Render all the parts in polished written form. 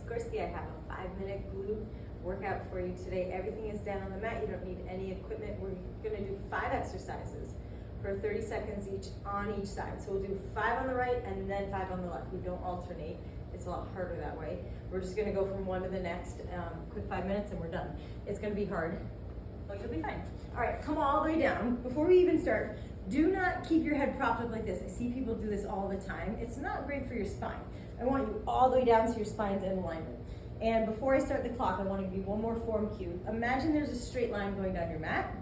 Gorski. I have a 5-minute glute workout for you today. Everything is down on the mat. You don't need any equipment. We're gonna do 5 exercises for 30 seconds each on each side. So we'll do 5 on the right and then 5 on the left. We don't alternate. It's a lot harder that way. We're just gonna go from one to the next, quick 5 minutes and we're done. It's gonna be hard, but you'll be fine. All right, come all the way down. Before we even start, do not keep your head propped up like this. I see people do this all the time. It's not great for your spine. I want you all the way down so your spine's in alignment. And before I start the clock, I want to give you one more form cue. Imagine there's a straight line going down your mat,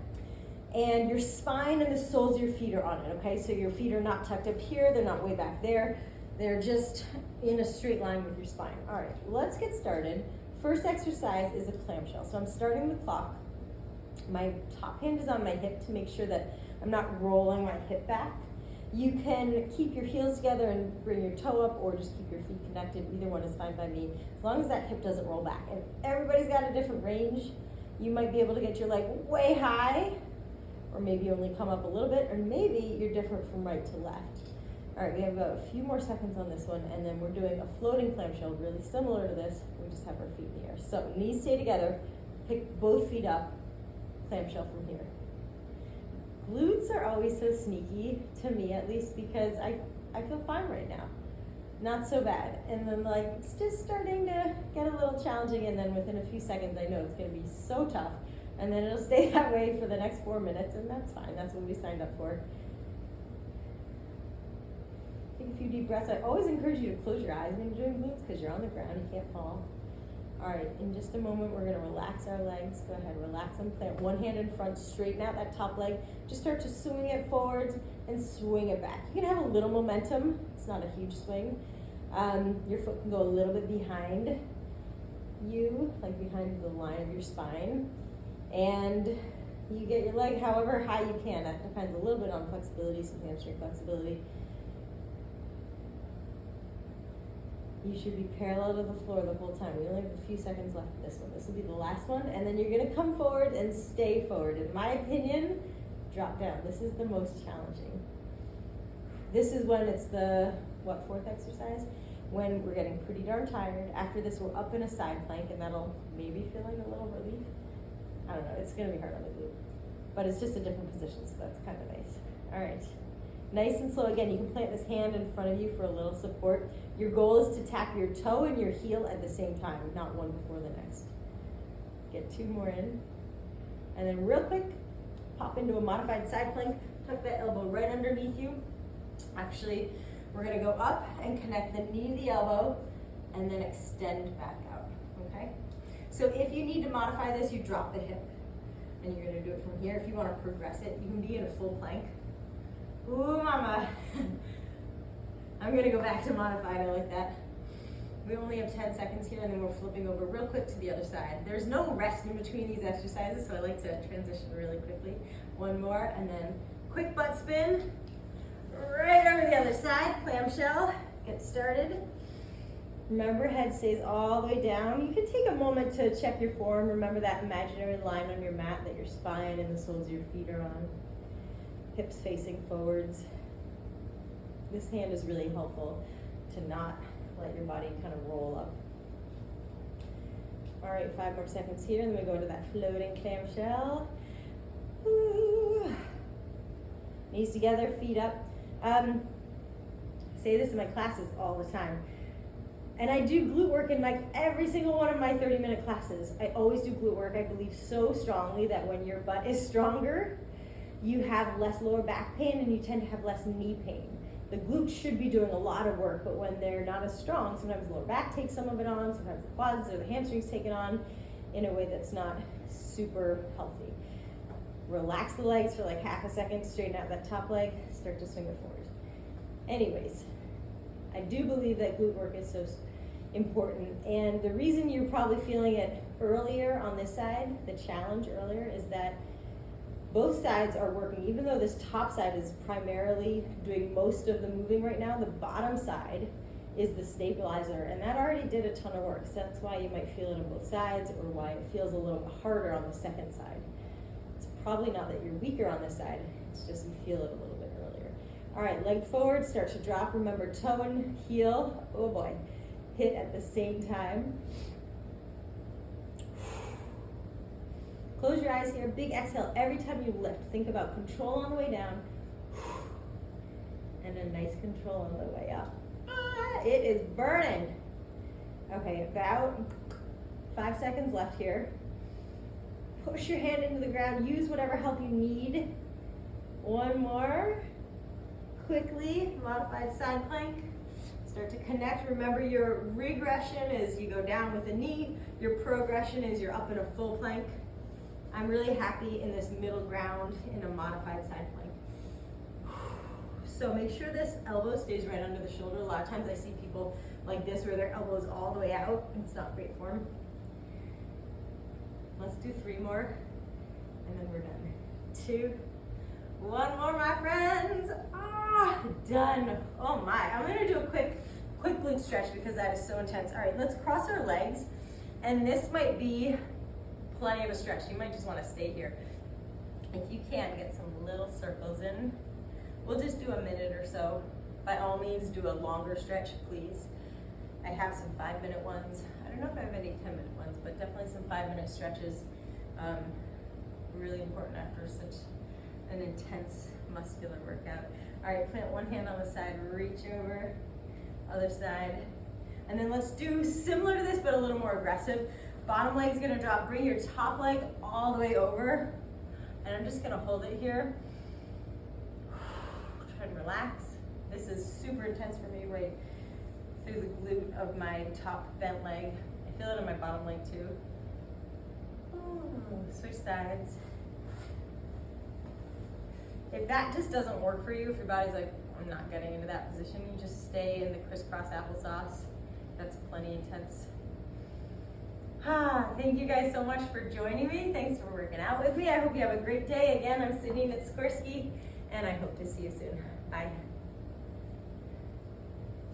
and your spine and the soles of your feet are on it, okay? So your feet are not tucked up here, they're not way back there. They're just in a straight line with your spine. All right, let's get started. First exercise is a clamshell. So I'm starting the clock. My top hand is on my hip to make sure that I'm not rolling my hip back. You can keep your heels together and bring your toe up, or just keep your feet connected. Either one is fine by me, as long as that hip doesn't roll back. And everybody's got a different range. You might be able to get your leg way high, or maybe only come up a little bit, or maybe you're different from right to left. All right, we have a few more seconds on this one, and then we're doing a floating clamshell, really similar to this. We just have our feet in the air. So knees stay together, pick both feet up, clamshell from here. Glutes are always so sneaky, to me at least, because I feel fine right now. Not so bad. And then like, it's just starting to get a little challenging, and then within a few seconds I know it's gonna be so tough. And then it'll stay that way for the next 4 minutes, and that's fine. That's what we signed up for. Take a few deep breaths. I always encourage you to close your eyes when you're doing glutes because you're on the ground, you can't fall. All right, in just a moment, we're gonna relax our legs. Go ahead, relax them. Plant one hand in front, straighten out that top leg. Just start to swing it forwards and swing it back. You can have a little momentum. It's not a huge swing. Your foot can go a little bit behind you, like behind the line of your spine. And you get your leg however high you can. That depends a little bit on flexibility, some hamstring flexibility. You should be parallel to the floor the whole time. We only have a few seconds left of this one. This will be the last one, and then you're gonna come forward and stay forward. In my opinion, drop down. This is the most challenging. This is when it's the, fourth exercise? When we're getting pretty darn tired. After this, we're up in a side plank, and that'll maybe feel like a little relief. I don't know, it's gonna be hard on the glute. But it's just a different position, so that's kind of nice. All right. Nice and slow. Again, you can plant this hand in front of you for a little support. Your goal is to tap your toe and your heel at the same time, not one before the next. Get 2 more in. And then real quick, pop into a modified side plank, tuck that elbow right underneath you. Actually, we're gonna go up and connect the knee to the elbow and then extend back out, okay? So if you need to modify this, you drop the hip and you're gonna do it from here. If you wanna progress it, you can be in a full plank. Ooh, mama. I'm gonna go back to modified, I like that. We only have 10 seconds here, and then we're flipping over real quick to the other side. There's no rest in between these exercises, so I like to transition really quickly. One more, and then quick butt spin. Right over the other side, clamshell, get started. Remember, head stays all the way down. You can take a moment to check your form. Remember that imaginary line on your mat that your spine and the soles of your feet are on. Hips facing forwards. This hand is really helpful to not let your body kind of roll up. All right, 5 more seconds here, and then we go into that floating clamshell. Ooh. Knees together, feet up. I say this in my classes all the time. And I do glute work in every single one of my 30-minute classes. I always do glute work. I believe so strongly that when your butt is stronger, you have less lower back pain and you tend to have less knee pain. The glutes should be doing a lot of work, but when they're not as strong, sometimes the lower back takes some of it on, sometimes the quads or the hamstrings take it on in a way that's not super healthy. Relax the legs for like half a second, straighten out that top leg, start to swing it forward. Anyways, I do believe that glute work is so important, and the reason you're probably feeling it earlier on this side, the challenge earlier, is that both sides are working. Even though this top side is primarily doing most of the moving right now, the bottom side is the stabilizer, and that already did a ton of work. So that's why you might feel it on both sides, or why it feels a little bit harder on the second side. It's probably not that you're weaker on this side, it's just you feel it a little bit earlier. All right, leg forward, start to drop. Remember, toe and heel, oh boy. hit at the same time. Close your eyes here, big exhale every time you lift. Think about control on the way down and a nice control on the way up. It is burning. Okay, about 5 seconds left here. Push your hand into the ground, use whatever help you need. One more. Quickly, modified side plank. Start to connect. Remember, your regression is you go down with the knee. Your progression is you're up in a full plank. I'm really happy in this middle ground in a modified side plank. So make sure this elbow stays right under the shoulder. A lot of times I see people like this where their elbow's all the way out. It's not great form. Let's do 3 more, and then we're done. 2, 1 more, my friends. Done. Oh my, I'm gonna do a quick glute stretch because that is so intense. All right, let's cross our legs, and this might be plenty of a stretch. You might just wanna stay here. If you can, get some little circles in. We'll just do a minute or so. By all means, do a longer stretch, please. I have some 5-minute ones. I don't know if I have any 10-minute ones, but definitely some 5-minute stretches. Really important after such an intense muscular workout. All right, plant one hand on the side, reach over, other side. And then let's do similar to this, but a little more aggressive. Bottom leg's gonna drop, bring your top leg all the way over. And I'm just gonna hold it here. Try and relax. This is super intense for me, right through the glute of my top bent leg. I feel it on my bottom leg too. Switch sides. If that just doesn't work for you, if your body's like, I'm not getting into that position, you just stay in the crisscross applesauce. That's plenty intense. Thank you guys so much for joining me. Thanks for working out with me. I hope you have a great day. Again, I'm Sydney Nitskorsky, and I hope to see you soon. Bye.